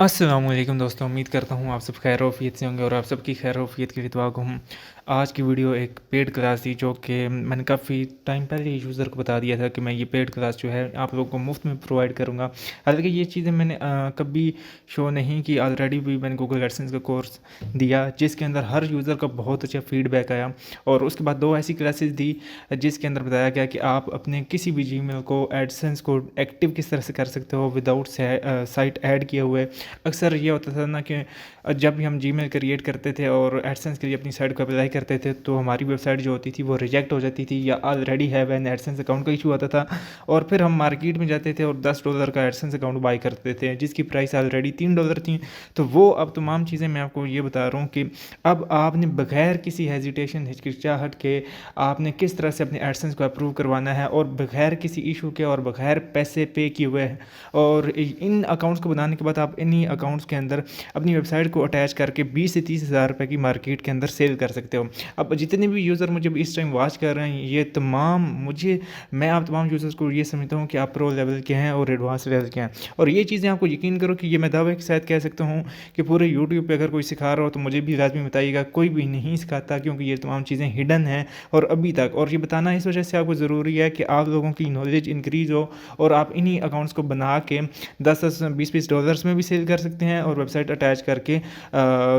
अस्सलामुअलैकुम दोस्तों, उम्मीद करता हूँ आप सब खैर वफ़ियत से होंगे और आप सबकी खैर वफ़ियत के लिए दुआ गो हूँ। आज की वीडियो एक पेड क्लास थी जो कि मैंने काफ़ी टाइम पहले ही यूज़र को बता दिया था कि मैं ये पेड क्लास जो है आप लोगों को मुफ्त में प्रोवाइड करूँगा। हालांकि ये चीज़ें मैंने कभी शो नहीं की। ऑलरेडी भी मैंने गूगल एडसेंस का कोर्स दिया जिसके अंदर हर यूज़र का बहुत अच्छा फीडबैक आया, और उसके बाद 2 ऐसी क्लासेस दी जिसके अंदर बताया गया कि आप अपने किसी भी जीमेल को एडसेंस को एक्टिव किस तरह से कर सकते हो विदाउट साइट ऐड किए हुए। अक्सर ये होता था ना कि जब भी हम जीमेल क्रिएट करते थे और एडसेंस के लिए अपनी साइट को अप्लाई करते थे तो हमारी वेबसाइट जो होती थी वो रिजेक्ट हो जाती थी या already have an AdSense account का इशू आता था, और फिर हम मार्केट में जाते थे और $10 का एडसेंस अकाउंट बाई करते थे जिसकी प्राइस ऑलरेडी $3 थी। तो वो अब तमाम चीज़ें मैं आपको ये बता रहा हूँ कि अब आपने बगैर किसी हेजिटेशन हिचकिचाहट के आपने किस तरह से अपने एडसेंस को अप्रूव करवाना है और बगैर किसी इशू के और बगैर पैसे पे किए हुए हैं। और इन अकाउंट्स को बनाने के बाद आप इन्हीं अकाउंट्स के अंदर अपनी वेबसाइट को अटैच करके 20 से 30 हज़ार रुपये की मार्केट के अंदर सेल कर सकते हो। अब जितने भी यूज़र मुझे इस टाइम वॉच कर रहे हैं ये तमाम मैं आप तमाम यूज़र्स को ये समझता हूँ कि आप प्रो लेवल के हैं और एडवांस लेवल के हैं, और ये चीज़ें आपको यकीन करो कि ये मैं दावे के साथ कह सकता हूँ कि पूरे यूट्यूब पर अगर कोई सिखा रहा हो तो मुझे भी लाजमी बताइएगा, कोई भी नहीं सिखाता क्योंकि ये तमाम चीज़ें हिडन हैं और अभी तक। और ये बताना इस वजह से आपको ज़रूरी है कि आप लोगों की नॉलेज इंक्रीज़ हो और आप इन्हीं अकाउंट्स को बना के 10-10 20-20 डॉलर्स में भी सेल कर सकते हैं और वेबसाइट अटैच करके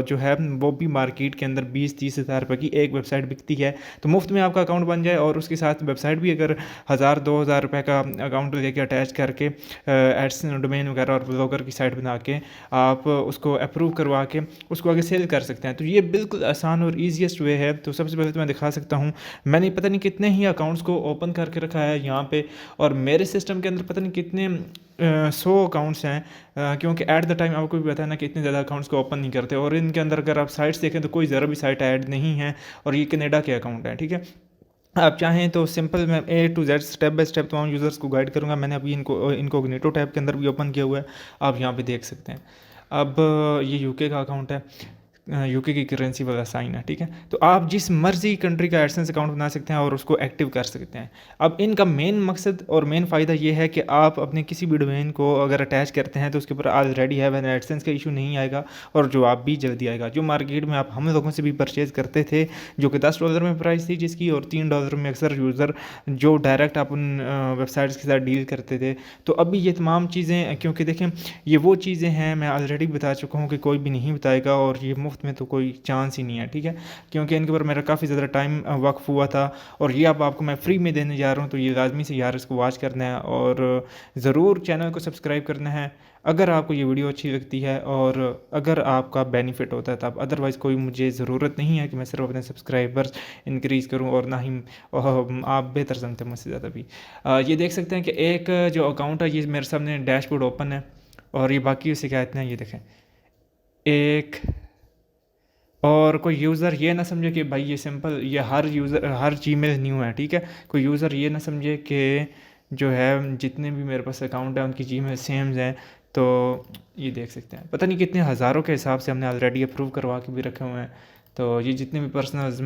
जो है वो भी मार्केट के अंदर 20-30 हज़ार रुपये की एक वेबसाइट बिकती है। तो मुफ्त में आपका अकाउंट बन जाए और उसके साथ वेबसाइट भी अगर 1000-2000 रुपये का अकाउंट लेके अटैच करके एड्स डोमेन वगैरह और ब्लॉगर की साइट बना के आप उसको अप्रूव करवा के उसको आगे सेल कर सकते हैं। तो ये बिल्कुल आसान और ईजीएस्ट वे है। तो सबसे पहले तो मैं दिखा सकता हूँ, मैंने पता नहीं कितने ही अकाउंट्स को ओपन करके रखा है यहाँ पे, और मेरे सिस्टम के अंदर पता नहीं कितने 100 अकाउंट्स हैं, क्योंकि ऐट द टाइम आपको भी पता है ना कि इतने ज़्यादा अकाउंट्स को ओपन नहीं करते, और इनके अंदर अगर आप साइट्स देखें तो कोई ज़रा भी साइट ऐड नहीं है, और ये कनाडा के अकाउंट हैं। ठीक है, आप चाहें तो सिंपल मैं A to Z step by step तमाम यूज़र्स को गाइड करूँगा। मैंने अभी इनको इनकोग्निटो टैब के अंदर भी ओपन किया हुआ है, आप यहाँ पे देख सकते हैं। अब ये यूके का अकाउंट है, यूके की करेंसी वाला साइन है। ठीक है, तो आप जिस मर्जी कंट्री का एडसेंस अकाउंट बना सकते हैं और उसको एक्टिव कर सकते हैं। अब इनका मेन मकसद और मेन फ़ायदा ये है कि आप अपने किसी भी डोमेन को अगर अटैच करते हैं तो उसके ऊपर ऑलरेडी है वैन एडसेंस का इशू नहीं आएगा, और जो आप भी जल्दी आएगा। जो मार्केट में आप हम लोगों से भी परचेज़ करते थे जो कि $10 में प्राइस थी जिसकी, और $3 में अक्सर यूज़र जो डायरेक्ट आप उन वेबसाइट्स के साथ डील करते थे। तो अभी ये तमाम चीज़ें, क्योंकि देखें ये वो चीज़ें हैं मैं ऑलरेडी बता चुका हूँ कि कोई भी नहीं बताएगा, और ये मुफ्त में तो कोई चांस ही नहीं है। ठीक है, क्योंकि इनके ऊपर मेरा काफ़ी ज़्यादा टाइम वक्फ हुआ था, और ये अब आपको मैं फ्री में देने जा रहा हूँ। तो ये लाजमी से यार इसको वॉच करना है और ज़रूर चैनल को सब्सक्राइब करना है अगर आपको ये वीडियो अच्छी लगती है और अगर आपका बेनिफिट होता है तब। अदरवाइज़ कोई मुझे ज़रूरत नहीं है कि मैं सिर्फ अपने सब्सक्राइबर्स इंक्रीज़ करूं, और ना ही आप बेहतर समझते हैं मुझसे ज़्यादा भी। ये देख सकते हैं कि एक जो अकाउंट है ये मेरे सामने डैशबोर्ड ओपन है, और ये बाकी शिकायतें हैं। ये देखें एक, और कोई यूज़र ये ना समझे कि भाई ये सिंपल ये हर यूज़र हर जीमेल न्यू है। ठीक है, कोई यूज़र ये ना समझे कि जो है जितने भी मेरे पास अकाउंट है उनकी जीमेल सेम्स हैं। तो ये देख सकते हैं पता नहीं कितने हज़ारों के हिसाब से हमने ऑलरेडी अप्रूव करवा के भी रखे हुए हैं। तो ये जितने भी पर्सनल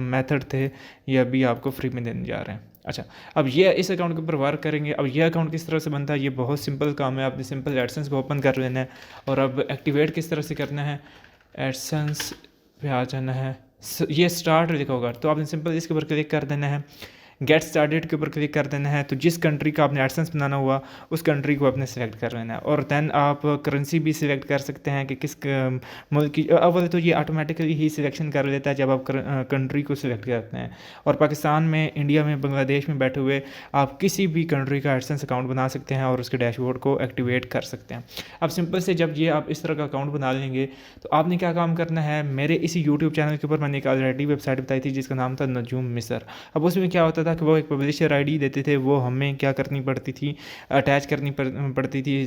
मेथड थे ये अभी आपको फ्री में देने जा रहे हैं। अच्छा, अब ये इस अकाउंट के ऊपर वर्क करेंगे। अब ये अकाउंट किस तरह से बनता है, ये बहुत सिंपल काम है। आपने सिंपल एडसेंस को ओपन कर लेना है, और अब एक्टिवेट किस तरह से करना है, एडसेंस पे आ जाना है। ये स्टार्ट लिखा होगा तो आपने सिंपल इसके ऊपर क्लिक कर देना है, गेट स्टार्टेड के ऊपर क्लिक कर देना है। तो जिस कंट्री का आपने एडसेंस बनाना हुआ उस कंट्री को आपने सेलेक्ट कर लेना है, और दैन आप करेंसी भी सिलेक्ट कर सकते हैं कि किस मुल्क की। अव्वल तो ये ऑटोमेटिकली ही सिलेक्शन कर लेता है जब आप कंट्री को सिलेक्ट करते हैं, और पाकिस्तान में, इंडिया में, बांग्लादेश में बैठे हुए आप किसी भी कंट्री का एडसेंस अकाउंट बना सकते हैं और उसके डैशबोर्ड को एक्टिवेट कर सकते हैं। अब सिंपल से जब ये आप इस तरह का अकाउंट बना लेंगे तो आपने क्या काम करना है, मेरे इसी यूट्यूब चैनल के ऊपर मैंने एक ऑलरेडी वेबसाइट बताई थी जिसका नाम था नजूम मिस्र। अब उसमें क्या होता था कि वो एक पब्लिशर आईडी देते थे, वो हमें क्या करनी पड़ती थी, अटैच करनी पड़ती थी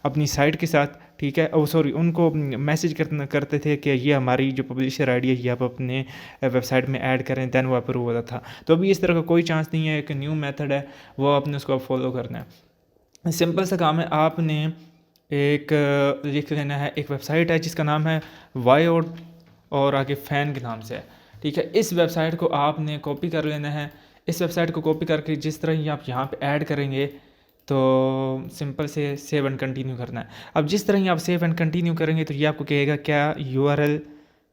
अपनी साइट के साथ। ठीक है, सॉरी, उनको मैसेज करते थे कि ये हमारी जो पब्लिशर आईडी है ये आप अपने वेबसाइट में ऐड करें, दैन वो अप्रूव होता था। तो अभी इस तरह का कोई चांस नहीं है, एक न्यू मेथड है वो आपने उसको फॉलो करना है। सिंपल सा काम है, आपने एक लिख लेना है, एक वेबसाइट है जिसका नाम है वायोड और आगे फ़ैन के नाम से है। ठीक है, इस वेबसाइट को आपने कॉपी कर लेना है। इस वेबसाइट को कॉपी करके जिस तरह ही आप यहाँ पे ऐड करेंगे तो सिंपल से सेव एंड कंटिन्यू करना है। अब जिस तरह ही आप सेव एंड कंटिन्यू करेंगे तो ये आपको कहेगा क्या URL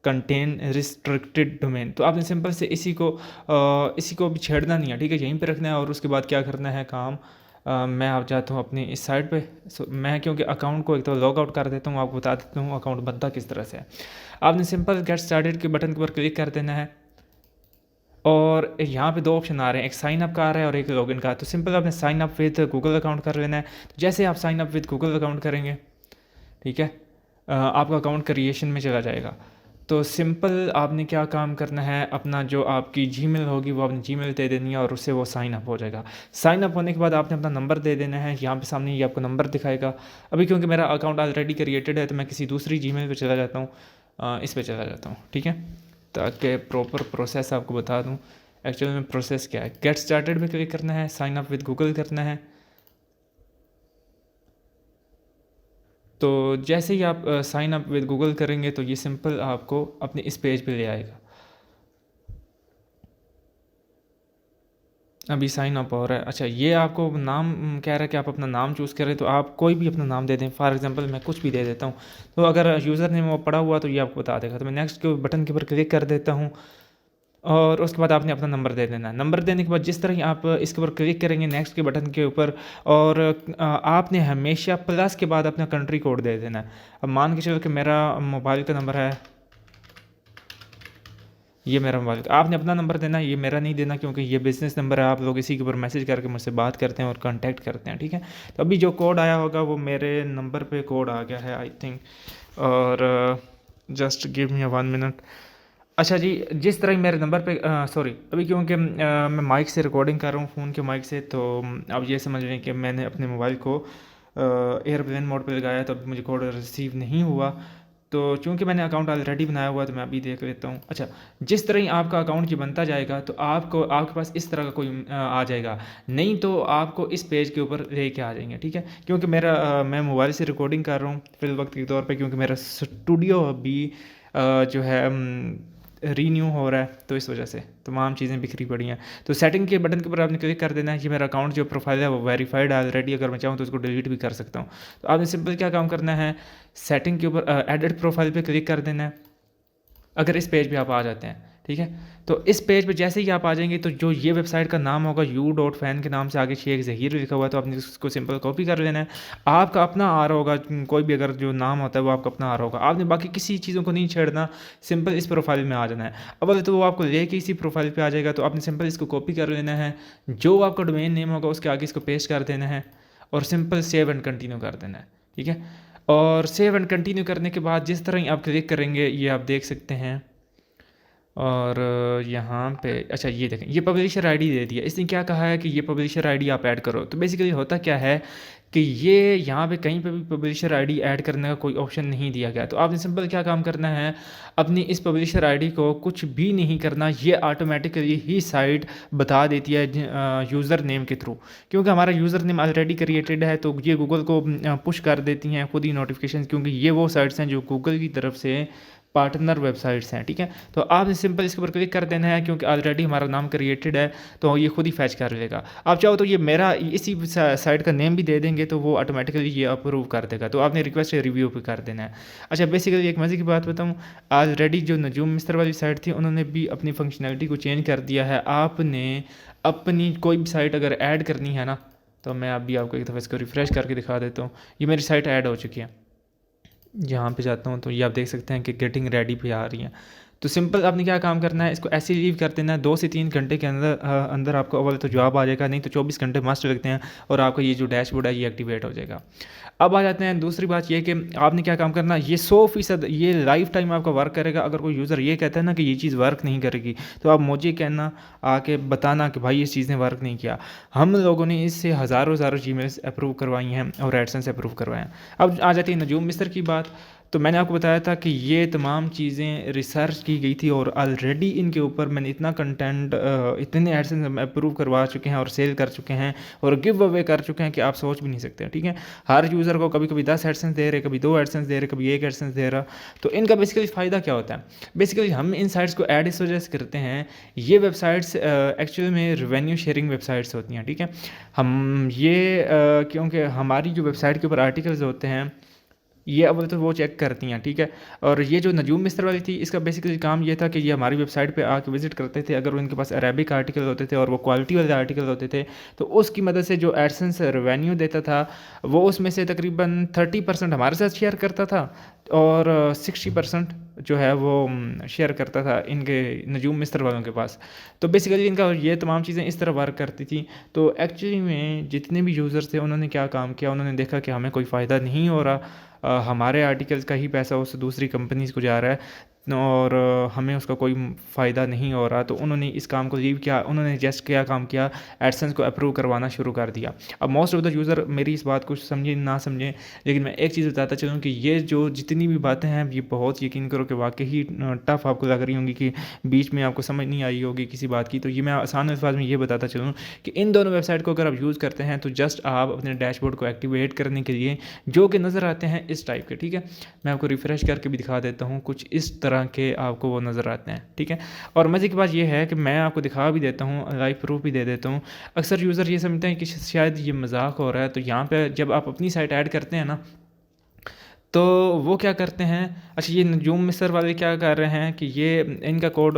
कंटेन रिस्ट्रिक्टेड डोमेन। तो आपने सिंपल से इसी को भी छेड़ना नहीं है, ठीक है, यहीं पे रखना है। और उसके बाद क्या करना है काम, मैं आप जाता हूँ अपनी इस साइट पे। मैं क्योंकि अकाउंट को एक तो लॉग आउट कर देता हूँ, आपको बता देता हूँ अकाउंट बनता किस तरह से है। आपने सिंपल गेट स्टार्टेड के बटन के ऊपर क्लिक कर देना है और यहाँ पे दो ऑप्शन आ रहे हैं, एक साइन अप का आ रहा है और एक लॉगिन का। तो सिंपल आपने sign up with Google account कर लेना है। तो जैसे आप sign up with Google account करेंगे, ठीक है, आपका अकाउंट क्रिएशन में चला जाएगा। तो सिंपल आपने क्या काम करना है, अपना जो आपकी जीमेल होगी वो आपने जीमेल दे देनी है और उससे वो साइन अप हो जाएगा। साइन अप होने के बाद आपने अपना नंबर दे देना है। यहाँ पे सामने ये आपको नंबर दिखाएगा। अभी क्योंकि मेरा अकाउंट ऑलरेडी क्रिएटेड है तो मैं किसी दूसरी जीमेल पे चला जाता हूँ, इस पे चला जाता हूँ, ठीक है, ताकि प्रॉपर प्रोसेस आपको बता दूँ एक्चुअली में प्रोसेस क्या है। गेट स्टार्टेड में क्लिक करना है, साइन अप विद गूगल करना है। तो जैसे ही आप साइन अप विद गूगल करेंगे तो ये सिंपल आपको अपने इस पेज पे ले आएगा। अभी साइन अप हो रहा है। अच्छा, ये आपको नाम कह रहा है कि आप अपना नाम चूज़ करें, तो आप कोई भी अपना नाम दे दें। फॉर एग्जांपल मैं कुछ भी दे देता हूँ, तो अगर यूज़र नेम वो पड़ा हुआ तो ये आपको बता देगा। तो मैं नेक्स्ट के बटन के ऊपर क्लिक कर देता हूँ और उसके बाद आपने अपना नंबर दे देना है। नंबर देने के बाद जिस तरह ही आप इसके ऊपर क्लिक करेंगे नेक्स्ट के बटन के ऊपर, और आपने हमेशा प्लस के बाद अपना कंट्री कोड दे देना है। अब मान के चलो कि मेरा मोबाइल का नंबर है, ये मेरा मोबाइल का, आपने अपना नंबर देना है, ये मेरा नहीं देना क्योंकि ये बिज़नेस नंबर है। आप लोग इसी के ऊपर मैसेज करके मुझसे बात करते हैं और कांटेक्ट करते हैं, ठीक है। तो अभी जो कोड आया होगा वो मेरे नंबर पे कोड आ गया है आई थिंक, और जस्ट गिव मी 1 मिनट। अच्छा जी, जिस तरह ही मेरे नंबर पे सॉरी, अभी क्योंकि मैं माइक से रिकॉर्डिंग कर रहा हूँ, फ़ोन के माइक से, तो अब ये समझ लें कि मैंने अपने मोबाइल को एयरप्लेन मोड पे लगाया, तो अभी मुझे कोड रिसीव नहीं हुआ। तो चूंकि मैंने अकाउंट ऑलरेडी बनाया हुआ है तो मैं अभी देख लेता हूँ। अच्छा, जिस तरह ही आपका अकाउंट ये बनता जाएगा तो आपके पास इस तरह का कोई आ जाएगा, नहीं तो आपको इस पेज के ऊपर लेके आ जाएंगे, ठीक है। क्योंकि मैं मोबाइल से रिकॉर्डिंग कर रहा हूँ फिल वक्त के तौर पे, क्योंकि मेरा स्टूडियो अभी जो है रीन्यू हो रहा है, तो इस वजह से तमाम चीज़ें बिखरी पड़ी हैं। तो सेटिंग के बटन के ऊपर आपने क्लिक कर देना है। ये मेरा अकाउंट जो प्रोफाइल है वो वेरीफाइड है ऑलरेडी, अगर मैं चाहूँ तो उसको डिलीट भी कर सकता हूँ। तो आपने सिंपल क्या काम करना है, सेटिंग के ऊपर एडिट प्रोफाइल पे क्लिक कर देना है। अगर इस पेज पे आप आ जाते हैं, ठीक है, तो इस पेज पे जैसे ही आप आ जाएंगे तो जो ये वेबसाइट का नाम होगा u.fan के नाम से आगे शेख ज़हीर लिखा हुआ है, तो आपने उसको सिंपल कॉपी कर लेना है। आपका अपना आ रहा होगा, कोई भी अगर जो नाम होता है वो आपका अपना आ रहा होगा, आपने बाकी किसी चीज़ों को नहीं छेड़ना, सिंपल इस प्रोफाइल में आ जाना है। अब तो वो आपको लेके इसी प्रोफाइल पर आ जाएगा, तो आपने सिंपल इसको कॉपी कर लेना है, जो आपका डोमेन नेम होगा उसके आगे इसको पेस्ट कर देना है और सिंपल सेव एंड कंटिन्यू कर देना है, ठीक है। और सेव एंड कंटिन्यू करने के बाद जिस तरह ही आप क्लिक करेंगे ये आप देख सकते हैं। और यहाँ पे अच्छा ये देखें, ये पब्लिशर आईडी दे दिया, इसने क्या कहा है कि ये पब्लिशर आईडी आप ऐड करो। तो बेसिकली होता क्या है कि ये यहाँ पे कहीं पे भी पब्लिशर आईडी ऐड करने का कोई ऑप्शन नहीं दिया गया। तो आपने सिंपल क्या काम करना है, अपनी इस पब्लिशर आईडी को कुछ भी नहीं करना, ये ऑटोमेटिकली ही साइट बता देती है यूज़र नेम के थ्रू। क्योंकि हमारा यूज़र नेम ऑलरेडी क्रिएटेड है तो ये गूगल को पुश कर देती हैं खुद ही नोटिफिकेशन, क्योंकि ये वो साइट्स हैं जो गूगल की तरफ से पार्टनर वेबसाइट्स हैं, ठीक है। तो आपने सिंपल इसके ऊपर क्लिक कर देना है, क्योंकि ऑलरेडी हमारा नाम क्रिएटेड है तो ये खुद ही फैच कर लेगा। आप चाहो तो ये मेरा इसी साइट का नेम भी दे देंगे तो वो ऑटोमेटिकली ये अप्रूव कर देगा। तो आपने रिक्वेस्ट रिव्यू पे कर देना है। अच्छा, बेसिकली एक मज़े की बात बताऊँ, ऑलरेडी जो नजूम मिस्टर वाली साइट थी उन्होंने भी अपनी फंक्शनैलिटी को चेंज कर दिया है। आपने अपनी कोई भी साइट अगर ऐड करनी है ना, तो मैं अभी आपको एक दफ़ा इसको रिफ़्रेश करके दिखा देता हूँ। ये मेरी साइट ऐड हो चुकी है, यहाँ पे जाता हूँ तो ये आप देख सकते हैं कि गेटिंग रेडी पे आ रही हैं। तो सिंपल आपने क्या काम करना है, इसको ऐसे लीव कर देना है। 2 से 3 घंटे के अंदर आपको अव्वल तो जवाब आ जाएगा, नहीं तो 24 घंटे मस्ट लगते हैं और आपका ये जो डैशबोर्ड है ये एक्टिवेट हो जाएगा। अब आ जाते हैं दूसरी बात ये कि आपने क्या काम करना, ये 100% ये लाइफ टाइम आपका वर्क करेगा। अगर कोई यूज़र ये कहता है ना कि ये चीज़ वर्क नहीं करेगी, तो आप मुझे कहना, आके बताना कि भाई ये चीज़ ने वर्क नहीं किया। हम लोगों ने इससे हज़ारों जीमेल्स अप्रूव करवाई हैं और एडसेंस अप्रूव करवाए हैं। अब आ जाती है नजूम मिस्टर की बात। तो मैंने आपको बताया था कि ये तमाम चीज़ें रिसर्च की गई थी और ऑलरेडी इनके ऊपर मैंने इतना कंटेंट, इतने एडसेंस अप्रूव करवा चुके हैं और सेल कर चुके हैं और गिव अवे कर चुके हैं कि आप सोच भी नहीं सकते। ठीक है, हर यूज़र को कभी कभी 10 एडसेंस दे रहे, कभी 2 एडसेंस दे रहे, कभी 1 एडसेंस दे रहा। तो इनका बेसिकली फ़ायदा क्या होता है? बेसिकली हम इन साइट्स को ऐड इस वजह से करते हैं, ये वेबसाइट्स एक्चुअली में रेवेन्यू शेयरिंग वेबसाइट्स होती हैं। ठीक है, हम ये क्योंकि हमारी जो वेबसाइट के ऊपर आर्टिकल्स होते हैं ये अव्वल तो वो चेक करती हैं। ठीक है, और ये जो नजूम मिस्र वाली थी, इसका बेसिकली काम ये था कि ये हमारी वेबसाइट पे आके विजिट करते थे। अगर उनके पास अरेबिक आर्टिकल होते थे और वो क्वालिटी वाले आर्टिकल होते थे, तो उसकी मदद से जो एडसेंस रेवेन्यू देता था वो उसमें से तकरीबन 30% हमारे साथ शेयर करता था और 60% जो है वो शेयर करता था इनके नजूम मिस्र वालों के पास। तो बेसिकली इनका ये तमाम चीज़ें इस तरह वर्क करती थी। तो एक्चुअली में जितने भी यूज़र्स थे उन्होंने क्या काम किया, उन्होंने देखा कि हमें कोई फ़ायदा नहीं हो रहा, हमारे आर्टिकल्स का ही पैसा उस दूसरी कंपनीज़ को जा रहा है और हमें उसका कोई फ़ायदा नहीं हो रहा। तो उन्होंने इस काम को लीव किया। उन्होंने जस्ट क्या काम किया, एडसेंस को अप्रूव करवाना शुरू कर दिया। अब मोस्ट ऑफ द यूज़र मेरी इस बात को समझें ना समझें, लेकिन मैं एक चीज़ बताता चलूँ कि ये जो जितनी भी बातें हैं ये बहुत यकीन करो कि वाकई ही टफ़ आपको लग रही होंगी, कि बीच में आपको समझ नहीं आई होगी किसी बात की। तो ये मैं आसान अल्फाज में ये बताता चलूँ कि इन दोनों वेबसाइट को अगर आप यूज़ करते हैं तो जस्ट आप अपने डैशबोर्ड को एक्टिवेट करने के लिए जो कि नज़र आते हैं इस टाइप के। ठीक है, मैं आपको रिफ़्रेश करके भी दिखा देता हूँ, कुछ इस तरह के आपको वो नज़र आते हैं। ठीक है, और मज़े की बात ये है कि मैं आपको दिखा भी देता हूँ, लाइव प्रूफ भी दे देता हूँ। अक्सर यूज़र ये समझते हैं कि शायद ये मजाक हो रहा है। तो यहाँ पे जब आप अपनी साइट ऐड करते हैं ना, तो वो क्या करते हैं, अच्छा ये नजूम मिस्र वाले क्या कर रहे हैं कि ये इनका कोड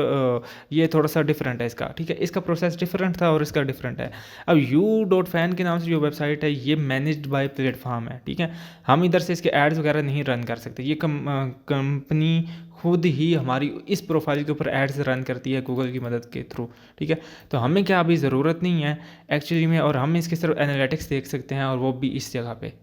ये थोड़ा सा डिफरेंट है इसका। ठीक है, इसका प्रोसेस डिफरेंट था और इसका डिफरेंट है। अब u.fan के नाम से जो वेबसाइट है ये मैनेज्ड बाय प्लेटफॉर्म है। ठीक है, हम इधर से इसके एड्स वगैरह नहीं रन कर सकते। ये कंपनी खुद ही हमारी इस प्रोफाइल के ऊपर एड्स रन करती है गूगल की मदद के थ्रू। ठीक है, तो हमें क्या अभी ज़रूरत नहीं है एक्चुअली में, और हम इसके सिर्फ एनालिटिक्स देख सकते हैं और वो भी इस जगह पे।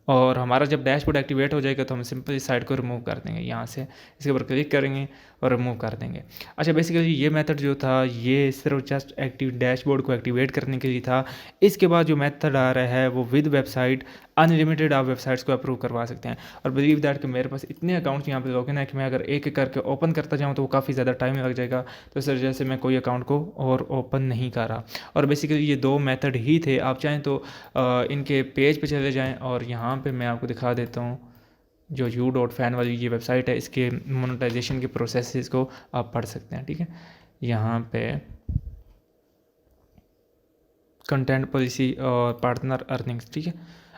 और हमारा जब डैशबोर्ड एक्टिवेट हो जाएगा तो हम सिंपल इस साइड को रिमूव कर देंगे। यहाँ से इसके ऊपर क्लिक करेंगे और रिमूव कर देंगे। अच्छा, बेसिकली ये मेथड जो था ये सिर्फ जस्ट एक्टिव डैशबोर्ड को एक्टिवेट करने के लिए था। इसके बाद जो मेथड आ रहा है वो विद वेबसाइट अनलिमिटेड आप वेबसाइट्स को अप्रूव करवा सकते हैं। और बिलीव दैट कि मेरे पास इतने अकाउंट्स यहाँ पे लॉगिन है कि मैं अगर एक एक करके ओपन करता जाऊँ तो वो काफ़ी ज़्यादा टाइम लग जाएगा। तो इस वजह से मैं कोई अकाउंट को और ओपन नहीं कर रहा। और बेसिकली ये दो मेथड ही थे। आप चाहें तो इनके पेज पे चले जाएं और यहाँ पे मैं आपको दिखा देता हूँ जो u.fan वाली ये वेबसाइट है, इसके मोनेटाइजेशन के प्रोसेस को आप पढ़ सकते हैं। ठीक है, यहाँ पे कंटेंट पॉलिसी और पार्टनर अर्निंग्स। ठीक है,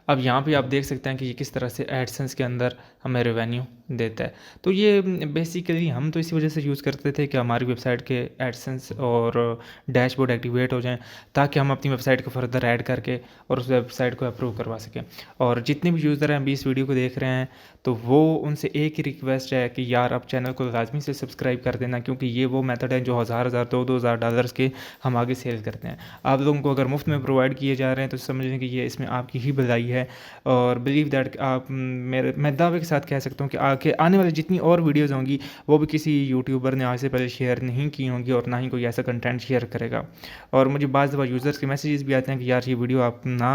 अब यहाँ पे आप देख सकते हैं कि ये किस तरह से एडसेंस के अंदर हमें रेवेन्यू देता है। तो ये बेसिकली हम तो इसी वजह से यूज़ करते थे कि हमारी वेबसाइट के एडसेंस और डैशबोर्ड एक्टिवेट हो जाएं, ताकि हम अपनी वेबसाइट को फर्दर ऐड करके और उस वेबसाइट को अप्रूव करवा सकें। और जितने भी यूज़र हैं अभी इस वीडियो को देख रहे हैं, तो वो उनसे एक ही रिक्वेस्ट है कि यार आप चैनल को लाजमी से सब्सक्राइब कर देना, क्योंकि ये वो मेथड है जो हज़ार 2,000 डॉलर्स के हम आगे सेल करते हैं। आप लोगों को अगर मुफ्त में प्रोवाइड किए जा रहे हैं तो समझ लें कि ये इसमें आपकी ही भलाई है। और बिलीव दैट आप मैं दावे के साथ कह सकता हूँ कि आने वाली जितनी और वीडियोज़ होंगी वो भी किसी यूट्यूबर ने आज से पहले शेयर नहीं की होंगी और ना ही कोई ऐसा कंटेंट शेयर करेगा। और मुझे बाज़ दफ़ा यूज़र्स के मैसेजेस भी आते हैं कि यार ये वीडियो आप ना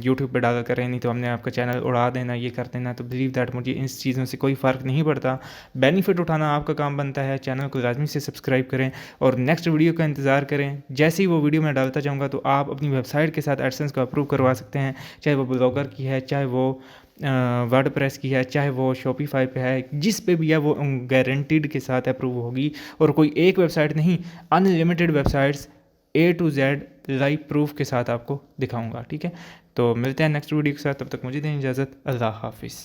यूट्यूब पे डाला करें, नहीं तो हमने आपका चैनल उड़ा देना, ये कर देना। तो बिलीव दैट मुझे इन चीज़ों से कोई फ़र्क नहीं पड़ता। बेनिफिट उठाना आपका काम बनता है। चैनल को लाजमी से सब्सक्राइब करें और नेक्स्ट वीडियो का इंतज़ार करें। जैसे ही वो वीडियो मैं डालता जाऊँगा तो आप अपनी वेबसाइट के साथ एडसेंस को अप्रूव करवा सकते हैं, चाहे वो ब्लॉगर की है, चाहे वो वर्डप्रेस की है, चाहे वो शॉपिफाई पे है, जिस पे भी है वो गारंटीड के साथ अप्रूव होगी। और कोई एक वेबसाइट नहीं, unlimited websites A to Z live proof के साथ आपको दिखाऊंगा। ठीक है, तो मिलते हैं नेक्स्ट वीडियो के साथ। तब तक मुझे दें इजाज़त। अल्लाह हाफिज़।